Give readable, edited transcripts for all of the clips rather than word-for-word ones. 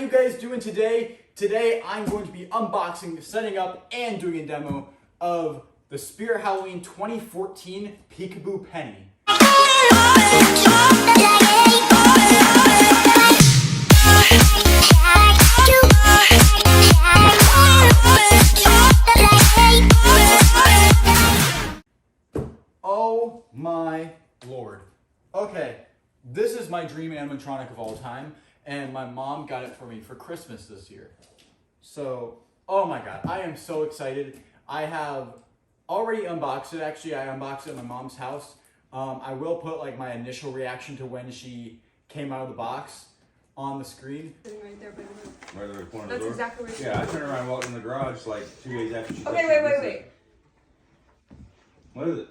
you guys doing today? Today I'm going to be unboxing, setting up, and doing a demo of the Spirit Halloween 2014 Peekaboo Penny. Oh my lord. Okay, this is my dream animatronic of all time, and my mom got it for me for Christmas this year. So, oh my god, I am so excited. I have already unboxed it. Actually, I unboxed it at my mom's house. I will put like my initial reaction to when she came out of the box on the screen. Sitting right there by the roof. Right there, corner of the That's door. exactly where it's Yeah, I turned around and walked in the garage like 2 days after she. Okay, wait. What is it?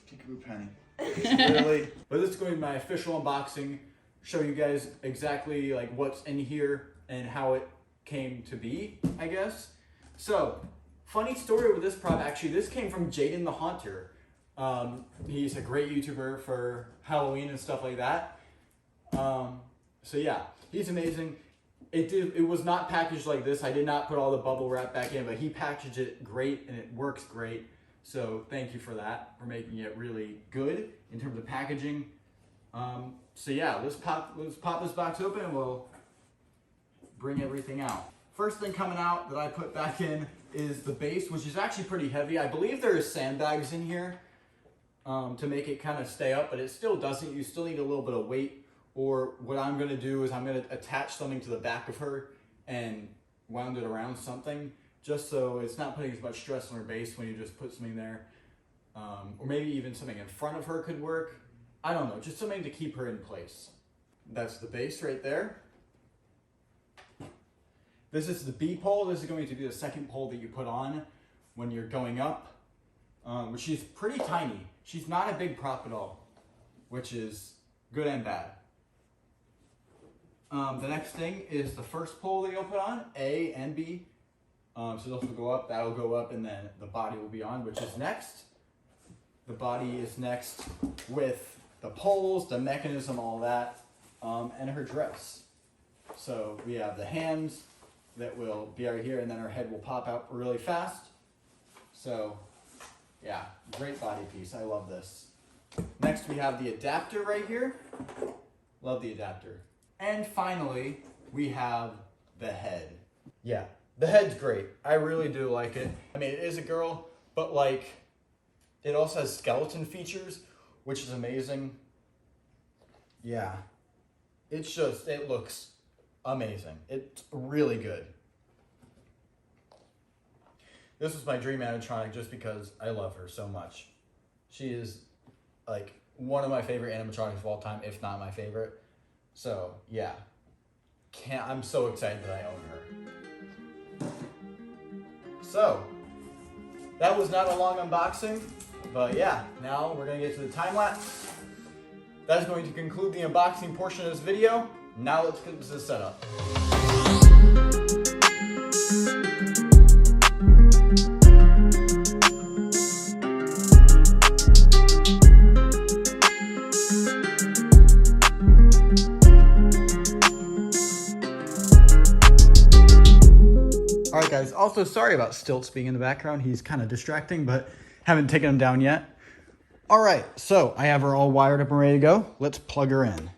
Peekaboo Penny. Literally. But this is going to be my official unboxing. Show you guys exactly like what's in here and how it came to be, I guess. So, funny story with this prop. Actually, this came from Jaden the Haunter. He's a great YouTuber for Halloween and stuff like that. So yeah, he's amazing. It was not packaged like this. I did not put all the bubble wrap back in, but he packaged it great and it works great. So thank you for that, for making it really good in terms of packaging. So yeah, let's pop this box open and we'll bring everything out. First thing coming out that I put back in is the base, which is actually pretty heavy. I believe there is sandbags in here to make it kind of stay up, but it still doesn't. You still need a little bit of weight. Or what I'm gonna do is I'm gonna attach something to the back of her and wound it around something, just so it's not putting as much stress on her base when you just put something there. Or maybe even something in front of her could work. I don't know, just something to keep her in place. That's the base right there. This is the B pole. This is going to be the second pole that you put on when you're going up. She's pretty tiny. She's not a big prop at all, which is good and bad. The next thing is the first pole that you'll put on, A and B. So those will go up, that will go up, and then the body will be on, which is next. The body is next with the poles, the mechanism, all that, and her dress. So we have the hands that will be right here, and then her head will pop out really fast. So yeah, great body piece, I love this. Next we have the adapter right here. Love the adapter. And finally, we have the head. Yeah, the head's great. I really do like it. I mean, it is a girl, but like, it also has skeleton features, which is amazing. Yeah, it looks amazing. It's really good. This was my dream animatronic just because I love her so much. She is like one of my favorite animatronics of all time, if not my favorite. So yeah, I'm so excited that I own her. So that was not a long unboxing, but yeah, now we're gonna get to the time lapse. That's going to conclude the unboxing portion of this video. Now let's get to the setup. Alright guys, also sorry about Stilts being in the background. He's kind of distracting, but haven't taken him down yet. Alright, so I have her all wired up and ready to go. Let's plug her in.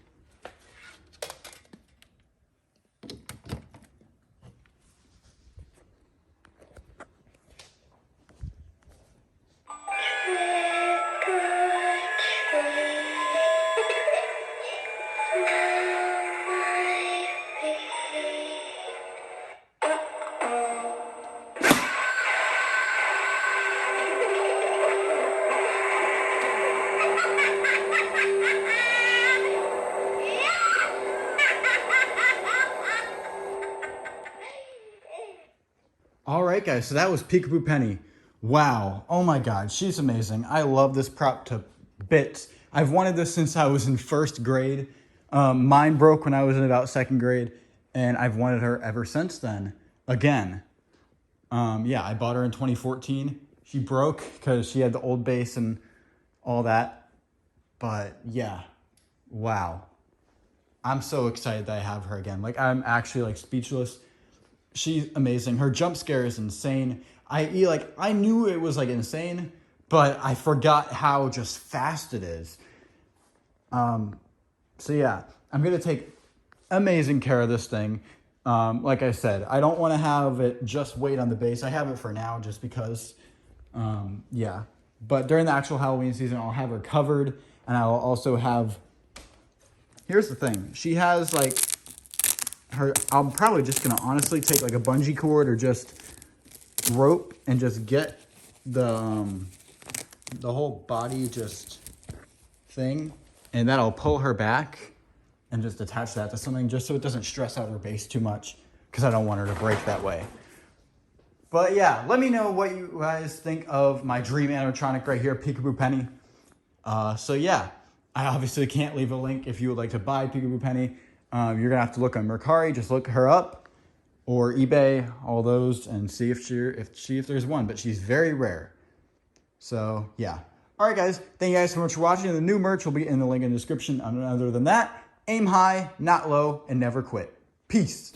Alright guys, so that was Peekaboo Penny. Wow, oh my god, she's amazing. I love this prop to bits. I've wanted this since I was in first grade. Mine broke when I was in about second grade, and I've wanted her ever since then. Again. Yeah, I bought her in 2014. She broke because she had the old base and all that. But yeah, wow. I'm so excited that I have her again. Like, I'm actually like speechless. She's amazing. Her jump scare is insane. I knew it was like insane, but I forgot how just fast it is. So yeah, I'm gonna take amazing care of this thing. Like I said, I don't want to have it just wait on the base. I have it for now just because, yeah. But during the actual Halloween season, I'll have her covered, and I'll also have. Here's the thing: she has like her. I'm probably just gonna honestly take like a bungee cord or just rope and just get the whole body just thing, and that'll pull her back and just attach that to something just so it doesn't stress out her base too much, because I don't want her to break that way. But yeah, let me know what you guys think of my dream animatronic right here, Peekaboo Penny. So yeah, I obviously can't leave a link if you would like to buy Peekaboo Penny. You're gonna have to look on Mercari, just look her up, or eBay, all those, and see if there's one. But she's very rare. So yeah. All right, guys. Thank you guys so much for watching. The new merch will be in the link in the description. Other than that, aim high, not low, and never quit. Peace.